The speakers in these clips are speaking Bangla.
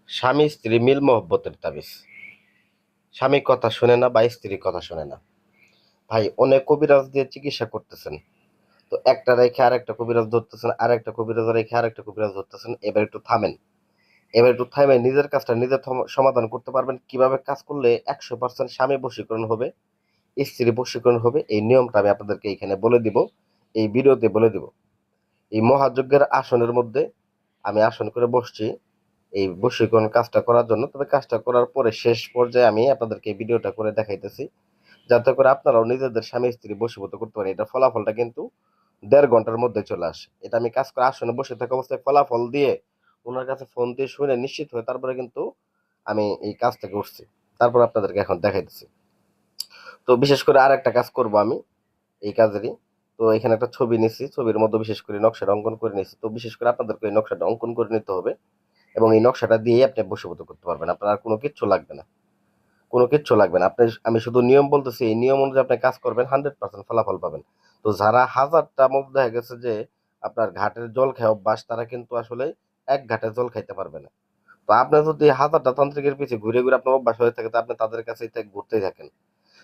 স্বামী স্ত্রী মিল মহব্বতের তাবিজ। স্বামী কথা শোনে না বা স্ত্রী কথা শোনে না। ভাই অনেক কবিরাজ দিয়ে চিকিৎসা করতেছেন, তো একটা রেখে আরেকটা কবিরাজ ধরতেছেন, আরেকটা কবিরাজ রেখে আরেকটা কবিরাজ ধরতেছেন। এবার একটু থামেন, এবার একটু থামে নিজের কাজটা নিজে সমাধান করতে পারবেন। কিভাবে কাজ করলে 100% স্বামী বশীকরণ হবে, স্ত্রী বশীকরণ হবে, এই নিয়মটা আমি আপনাদেরকে এখানে বলে দিব, এই ভিডিওতে বলে দিব। এই মহাযজ্ঞের আসনের মধ্যে আমি আসন করে বসছি এই বশীকরণ কাজটা করার জন্য। তবে কাজটা করার পরে শেষ পর্যায়ে আমি আপনাদেরকে এই ভিডিওটা করে দেখাইতেছি, যাতে করে আপনারাও নিজেদের স্বামী স্ত্রী বশীভূত করতে পারেন। এটা ফলাফলটা কিন্তু 1.5 ঘন্টার মধ্যে চলে আসে। এটা আমি কাজ করে আসনে বসে থাকা অবস্থায় ফলাফল দিয়ে ওনার কাছে ফোন দিয়ে শুনে নিশ্চিত হয়ে তারপরে কিন্তু আমি এই কাজ থেকে উঠছি। তারপর আপনাদেরকে এখন দেখাইতেছি। তো বিশেষ করে আর একটা কাজ করব আমি এই কাজেরই। তো এখানে একটা ছবি নিছি, ছবির মধ্যে বিশেষ করে নকশাটা অঙ্কন করে নিছি। তো বিশেষ করে আপনাদেরকে এই নকশাটা অঙ্কন করে নিতে হবে, এবং এই নকশাটা দিয়েই আপনি বশীভূত করতে পারবেন। আপনার আর কোনো কিচ্ছু লাগবে না, কোনো কিচ্ছু লাগবে না। আপনি, আমি শুধু নিয়ম বলতেছি, এই নিয়ম অনুযায়ী আপনি কাজ করবেন, 100% ফলাফল পাবেন। তো যারা হাজারটা মধ্যে দেখা গেছে যে আপনার ঘাটের জল খায় অভ্যাস, তারা কিন্তু আসলে এক ঘাটের জল খাইতে পারবে না। তো আপনি যদি হাজারটা তান্ত্রিকের পিছে ঘুরে ঘুরে আপনার অভ্যাস হয়ে থাকে, তো আপনি তাদের কাছেই ঘুরতেই থাকেন।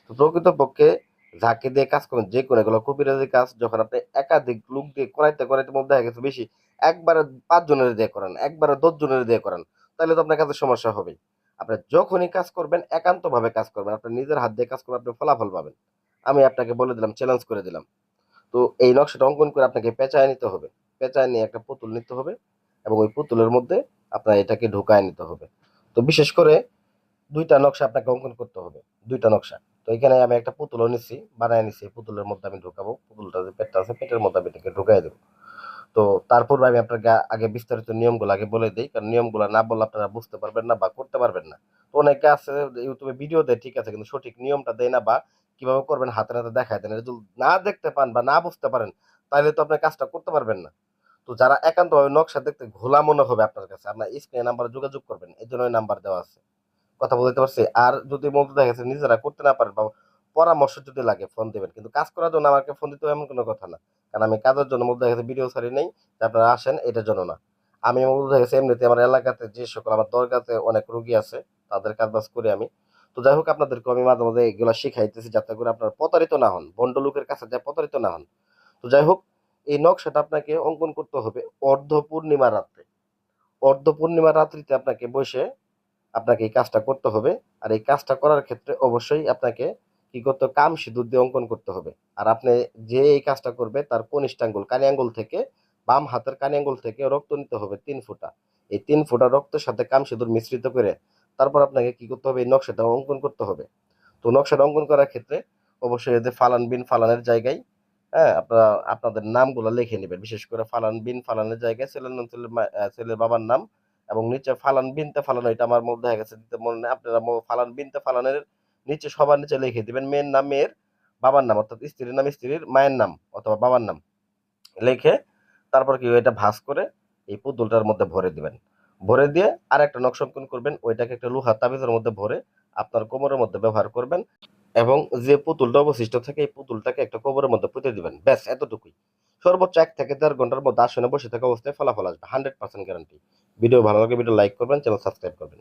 তো প্রকৃতপক্ষে যাকে দিয়ে কাজ করেন, যে কোনো এগুলো কবিরাজি কাজ, যখন আপনি একাধিক লোক দিয়ে করাইতে করাইতে মধ্যে দেখা গেছে বেশি, একবারে 5 জনের দিয়ে করেন, একবারে 10 জনের দিয়ে করেন, তাহলে তো আপনার কাছে সমস্যা হবেই। আপনি যখনই কাজ করবেন একান্ত ভাবে কাজ করবেন, আপনার নিজের হাত দিয়ে কাজ করবেন, আপনি ফলাফল পাবেন। আমি আপনাকে বলে দিলাম, চ্যালেঞ্জ করে দিলাম। তো এই নকশাটা অঙ্কন করে আপনাকে পেঁচায় নিতে হবে। পেঁচায় নিয়ে একটা পুতুল নিতে হবে, এবং ওই পুতুলের মধ্যে আপনার এটাকে ঢুকায় নিতে হবে। তো বিশেষ করে 2টা নকশা আপনাকে অঙ্কন করতে হবে, 2টা নকশা। তো এখানে আমি একটা পুতুলও নিচ্ছি, বানায় নিচ্ছি। পুতুলের মধ্যে আমি ঢুকাবো, পুতুলটা যে পেটটা আছে পেটের মধ্যে আমি এটাকে ঢুকাই দেবো। তো তারপর আমি আপনাকে আগে বিস্তারিত নিয়মগুলো আগে বলে দিই, কারণ নিয়মগুলো না বললে আপনারা বুঝতে পারবেন না বা করতে পারবেন না। তো অনেকে আছে ইউটিউবে ভিডিও দেয়, ঠিক আছে, কিন্তু সঠিক নিয়মটা দেয় না, বা কিভাবে করবেন হাতে নাতে দেখায় দেন। এটা যদি না দেখতে পান বা না বুঝতে পারেন, তাহলে তো আপনি কাজটা করতে পারবেন না। তো যারা একান্তভাবে নকশা দেখতে ঘোলা মনে হবে আপনার কাছে, আপনার স্ক্রিনে নাম্বারে যোগাযোগ করবেন, এই জন্য নাম্বার দেওয়া আছে। কথা বলতে পারছি। আর যদি মধ্যে দেখা গেছে নিজেরা করতে না পারেন বা পরামর্শ যদি লাগে, ফোন দিবেন, কিন্তু কাজ করার জন্য আমাকে ফোন দিতে হবে এমন কোনো কথা না। কারণ আমি কাজের জন্য মধ্যে দেখা গেছে ভিডিও ছাড়ি নেই যে আপনারা আসেন, এটার জন্য না। আমি মধ্যে দেখা গেছে এমনিতে আমার এলাকাতে যে সকল আমার দরগাতে অনেক রোগী আছে, তাদের কাজ বাজ করি আমি। তো যাই হোক, আপনাদেরকে আমি মাঝে মাঝে এগুলো শিখাইতেছি যাতে করে আপনারা প্রতারিত না হন, ভণ্ড লোকের কাছে যা প্রতারিত না হন। তো যাই হোক, এই নকশাটা আপনাকে অঙ্কন করতে হবে অর্ধ পূর্ণিমা রাত্রে। অর্ধ পূর্ণিমা রাত্রিতে আপনাকে বসে আপনাকে এই কাজটা করতে হবে। আর এই কাজটা করার ক্ষেত্রে অবশ্যই আপনাকে কি করতে হবে, কাম সিঁদুর দিয়ে অঙ্কন করতে হবে। আর আপনি যে এই কাজটা করবে তার কনিষ্ঠ আঙ্গুল, কানি আঙ্গুল থেকে, বাম হাতের কানি আঙ্গুল থেকে রক্ত নিতে হবে 3 ফোঁটা। এই 3 ফোঁটা রক্তের সাথে কাম সিঁদুর মিশ্রিত করে তারপর আপনাকে কি করতে হবে, এই নকশাটা অঙ্কন করতে হবে। তো নকশাটা অঙ্কন করার ক্ষেত্রে অবশ্যই এদের ফালান বিন ফালানের জায়গায়, হ্যাঁ, আপনারা আপনাদের নামগুলো লিখে নেবেন। বিশেষ করে ফালান বিন ফালানের জায়গায় ছেলের নাম, ছেলের বাবার নাম, এবং নিচে ফালান বিনতে ফালান, এটা আমার মধ্যে হয়ে গেছে দিতে মনে নেই। আপনারা ফালান বিনতে ফালানের নিচে সবার নিচে লিখে দিবেন মেয়ের নাম মেয়ের, বাবার নাম অর্থাৎ স্ত্রীর নাম স্ত্রীর, মায়ের নাম অথবা বাবার নাম লিখে তারপর কি এটা ভাঁজ করে এই পুতুলটার মধ্যে ভরে দিবেন। ভরে দিয়ে আর একটা নকশা অঙ্কন করবেন, ওইটাকে একটা লোহার তাবিজের মধ্যে ভরে আপনার কোমরের মধ্যে ব্যবহার করবেন, এবং যে পুতুলটা অবশিষ্ট থাকে এই পুতুলটাকে একটা কবরের মধ্যে পুঁতে দিবেন। ব্যাস এতটুকুই। সর্বোচ্চ 1 থেকে 1.5 ঘন্টার মধ্যে আসনে বসে থাকা অবস্থায় ফলাফল আসবে, 100% গ্যারান্টি। ভিডিও ভালো লাগে ভিডিও লাইক করবেন, চ্যানেল সাবস্ক্রাইব করবেন।